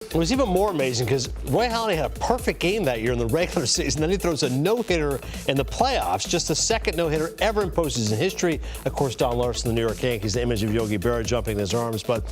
It was even more amazing because Roy Halladay had a perfect game that year in the regular season. Then he throws a no-hitter in the playoffs, just the second no-hitter ever in postseason history. Of course, Don Larson, the New York Yankees, the image of Yogi Berra jumping in his arms. But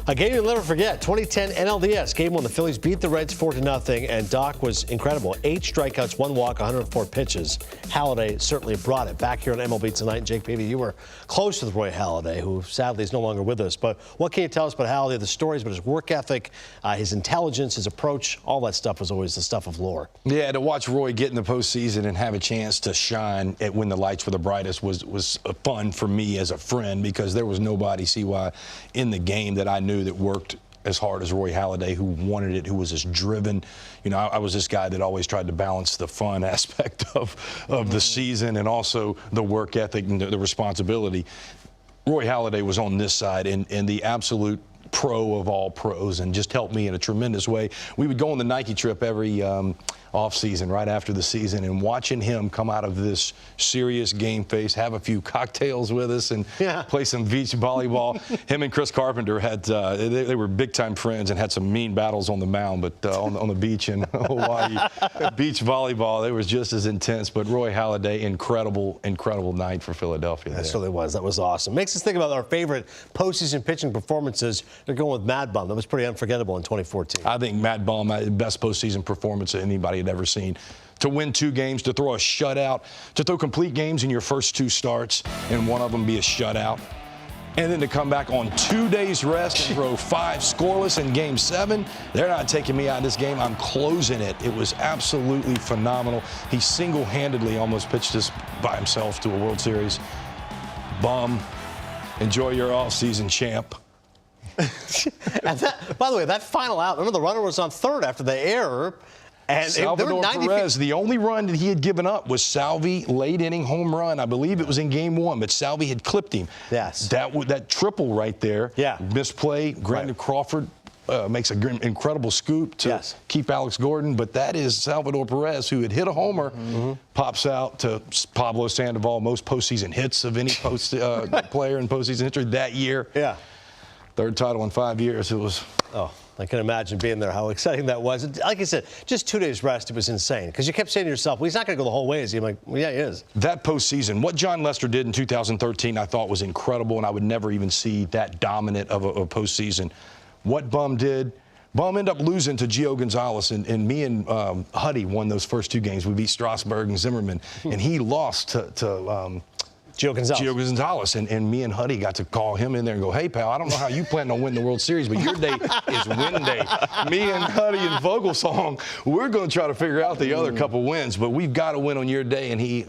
a game you'll never forget, 2010 NLDS, game one. The Phillies beat the Reds 4-0, and Doc was incredible. 8 strikeouts, 1 walk, 104 pitches. Halladay certainly brought it. Back here on MLB Tonight, Jake Peavy, you were close with Roy Halladay, who sadly is no longer with us. But what can you tell us about Halladay, the stories about his work ethic, his intelligence, his approach? All that stuff was always the stuff of lore. Yeah, to watch Roy get in the postseason and have a chance to shine when the lights were the brightest was fun for me as a friend, because there was nobody, CY, in the game that I knew that worked as hard as Roy Halladay, who wanted it, who was as driven. You know, I was this guy that always tried to balance the fun aspect of the season and also the work ethic and the responsibility. Roy Halladay was on this side and the absolute pro of all pros, and just helped me in a tremendous way. We would go on the Nike trip every off-season, right after the season, and watching him come out of this serious game face, have a few cocktails with us, and play some beach volleyball. Him and Chris Carpenter had they were big-time friends and had some mean battles on the mound, but on the beach in Hawaii, beach volleyball, they was just as intense. But Roy Halladay, incredible night for Philadelphia. That really was. That was awesome. Makes us think about our favorite postseason pitching performances. They're going with Mad Bum. That was pretty unforgettable in 2014. I think Mad Bum, best postseason performance that anybody had ever seen. To win 2 games, to throw a shutout, to throw complete games in your first 2 starts, and one of them be a shutout, and then to come back on 2 days rest and throw 5 scoreless in Game 7. They're not taking me out of this game. I'm closing it. It was absolutely phenomenal. He single-handedly almost pitched this by himself to a World Series. Bum, enjoy your off-season, champ. And by the way, that final out, remember the runner was on third after the error. And Salvador Perez, the only run that he had given up was Salvi, late-inning home run. I believe it was in Game 1, but Salvi had clipped him. Yes. That triple right there, misplay. Brandon Crawford makes an incredible scoop to keep Alex Gordon, but that is Salvador Perez, who had hit a homer, pops out to Pablo Sandoval, most postseason hits of any player in postseason history that year. Yeah. 3rd title in 5 years. It was. Oh, I can imagine being there, how exciting that was. Like I said, just 2 days rest, it was insane. Because you kept saying to yourself, well, he's not going to go the whole way, is he? I'm like, well, yeah, he is. That postseason, what John Lester did in 2013, I thought was incredible, and I would never even see that dominant of a postseason. What Bum did, Bum ended up losing to Gio Gonzalez, and me and Huddy won those first 2 games. We beat Strasburg and Zimmerman, and he lost to Gio Gonzalez, and me and Huddy got to call him in there and go, hey, pal, I don't know how you plan on winning the World Series, but your day is win day. Me and Huddy and Vogelsong, we're going to try to figure out the other couple wins, but we've got to win on your day. And he,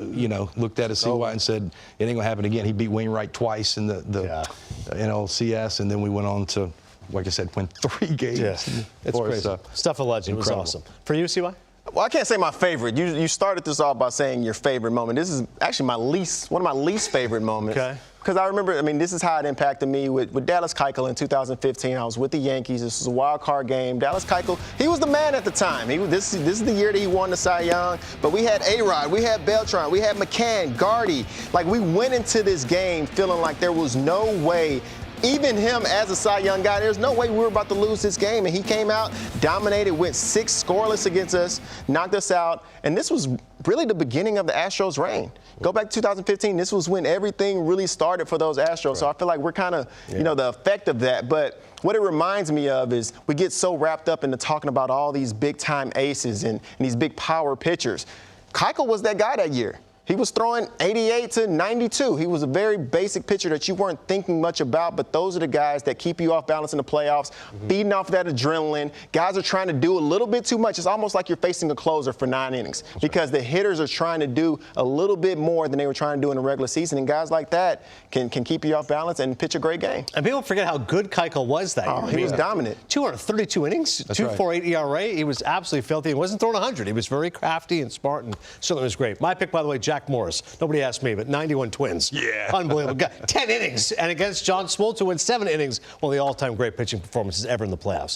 looked at us CY and said, it ain't going to happen again. He beat Wainwright twice in the NLCS, and then we went on to, like I said, win 3 games. Yeah. It's crazy. Stuff of legend. It was awesome. For you, CY? Well, I can't say my favorite. You started this off by saying your favorite moment. This is actually one of my least favorite moments. Okay. Because I remember, this is how it impacted me with Dallas Keuchel in 2015. I was with the Yankees. This was a wild card game. Dallas Keuchel, he was the man at the time. This is the year that he won the Cy Young. But we had A-Rod, we had Beltran, we had McCann, Gardy. Like, we went into this game feeling like there was no way, even him as a Cy Young guy, there's no way we were about to lose this game. And he came out, dominated, went 6 scoreless against us, knocked us out. And this was really the beginning of the Astros' reign. Go back to 2015. This was when everything really started for those Astros. Right. So I feel like we're kind of, the effect of that. But what it reminds me of is we get so wrapped up into talking about all these big-time aces and these big power pitchers. Keuchel was that guy that year. He was throwing 88 to 92. He was a very basic pitcher that you weren't thinking much about, but those are the guys that keep you off balance in the playoffs, feeding off that adrenaline. Guys are trying to do a little bit too much. It's almost like you're facing a closer for 9 innings because the hitters are trying to do a little bit more than they were trying to do in the regular season, and guys like that can keep you off balance and pitch a great game. And people forget how good Keuchel was that year. He was dominant. 232 innings, 2.48 ERA. He was absolutely filthy. He wasn't throwing 100. He was very crafty and smart, and certainly was great. My pick, by the way, Jack Morris. Nobody asked me, but 91 Twins. Yeah. Unbelievable. Got 10 innings. And against John Smoltz, who went 7 innings, one of the all-time great pitching performances ever in the playoffs.